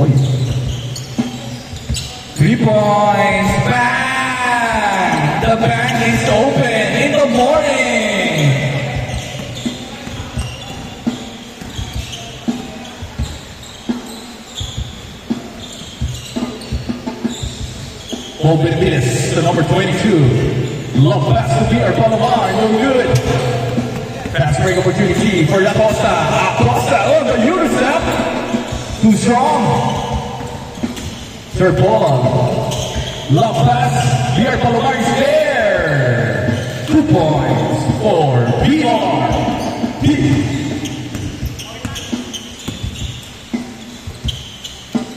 3 points. Bang! The bank is open in the morning. Open Midas to number 22. Love pass to Pierre Palomar. No good. Fast break opportunity for Acosta. Acosta on the Unicef. Too strong. Third ball. Love pass. Pierre Palomar is there. 2 points for PR.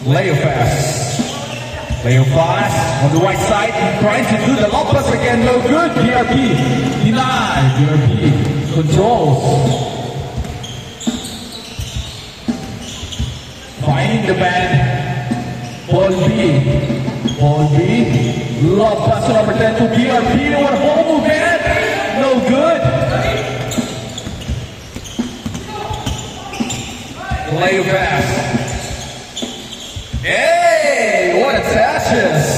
Leo pass. Leo pass on the right side. Trying to do the love pass again. No good. PRP. Denied. PRP controls. Finding the band. Ball B. Ball B. Love pass to number 10 to PRP. What home movement. No good. Leo pass. Hey, what a dashes!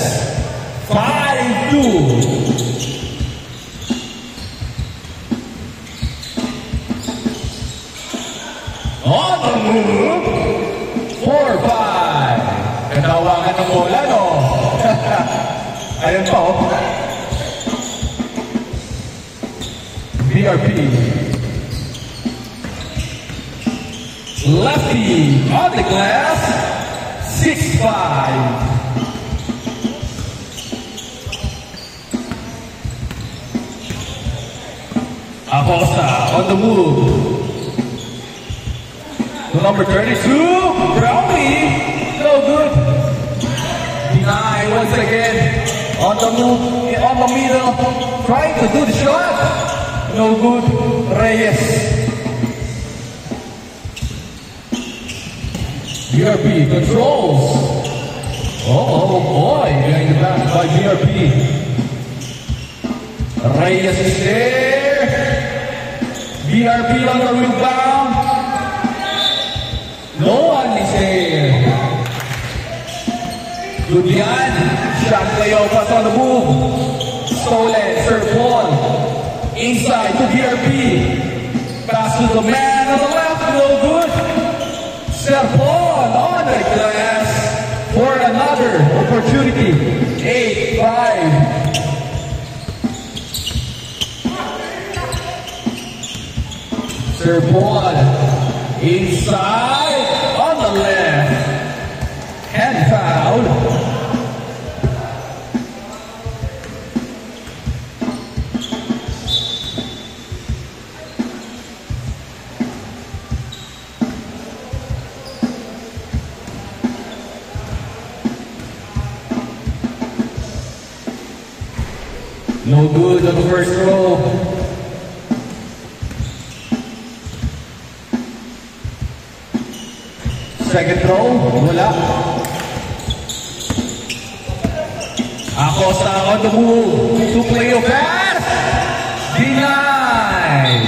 5-2. On the move, 4-5. Katawangan ng bola, no? Ayan pa, oh. BRP. Lefty on the glass. 6-5. Acosta on the move. To number 32, Brownlee. No good. Denied once again. On the move, on the middle. Trying to do the shot. No good. Reyes. BRP controls. Oh boy, behind the back by BRP. Reyes is there. BRP on the rebound. No one is there. Good behind. Shot playoff pass on the move. Stolen, third ball. Inside to BRP. Pass to the man on the left. No good. Serpon on the glass for another opportunity. 8-5. Serpon inside on the left. Hand foul. No good on the first row. Second row, wala. Acosta on the move to play a pass. Denied.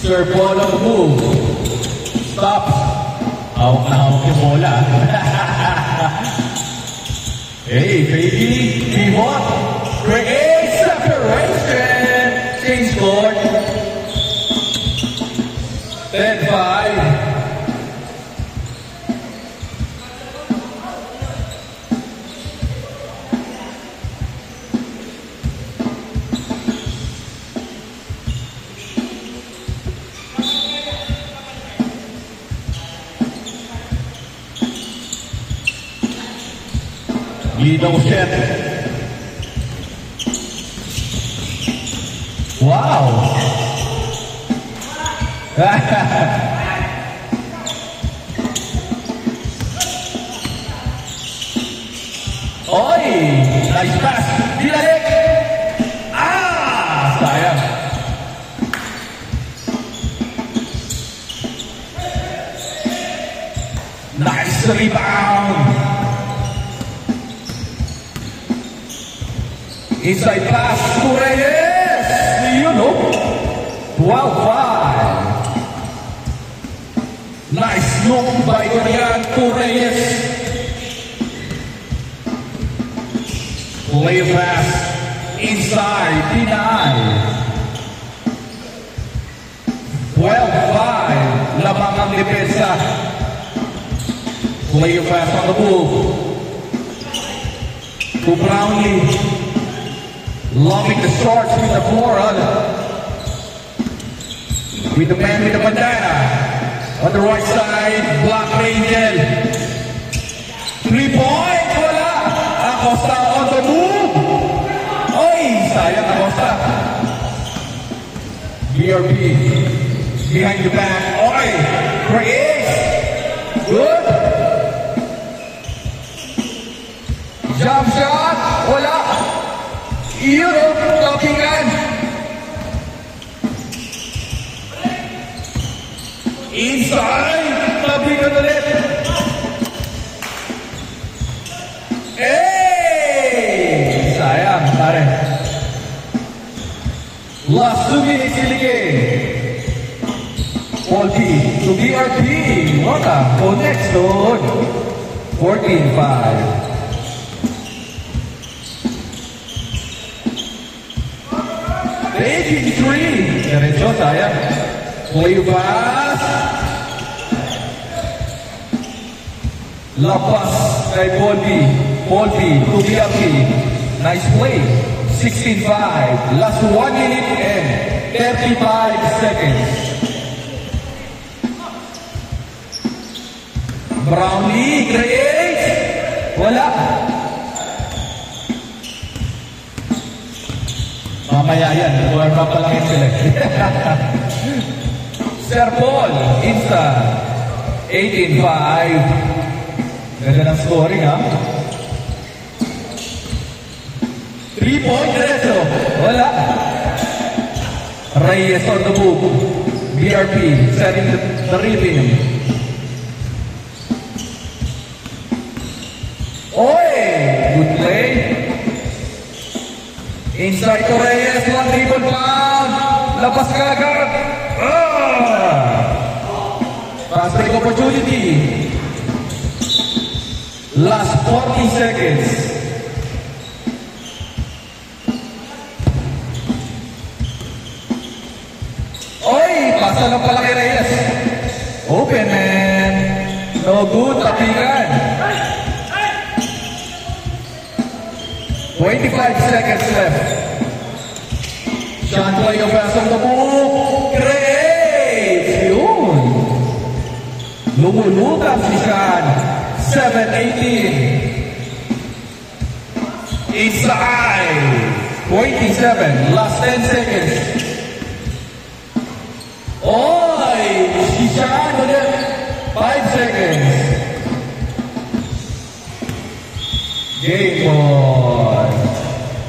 Serve ball on the move. Stop. Hawak na hawak yung bola. Hey, baby. Pivot. Create separation. Change score. 10-5. Lidong set. Wow. Oy, nice pass. Dinalik. Sayang. Nice rebound. Inside pass to Reyes. you know. 12-5. Nice look by Dorian to Reyes. Play pass inside, denied. 12-5. Labang ang depensa. Play pass on the move. To Brownlee. Lobbing the shorts with the floral. With the man with the bandana. On the right side, Black Angel. 3 points, wala. Acosta on the move. Oy, sayang Acosta. BRB. Behind the back. Okay. Create. Good. Jump shot. Wala. Europe. Talkingan. Inside. Tabigan ulit. Hey! Sayang, pare. Last 2 minutes in the game. Paul P to BRP. Waka. Go next, Lord. 14-5. 18-3. Diretso, sayang. Play pass. Lapas kay Paul P. Paul P to BRP. Nice play. 16-5. Last 1 minute and 35 seconds. Brownlee creates. Wala. Mamaya yan. Warm up pa lang yun sila. Sir Paul. Insta. 18-5. Ganda ng scoring, ha? 3-point diretso. Wala. Reyes on the move. BRP setting the rhythm. Oy! Good play. Inside to Reyes. 1 triple pound. Lapas kagad. Fast break opportunity. Last 40 seconds. Oy! Pasa lang pala kay Reyes. Open, man. No good. Tapigan. 25 seconds left. Shot play of pass on the move. Great! Yun. Lumulutas si Sean. 7-18. Inside. 27. Last 10 seconds. Oy! Si Sean ulit. 5 seconds. Game on.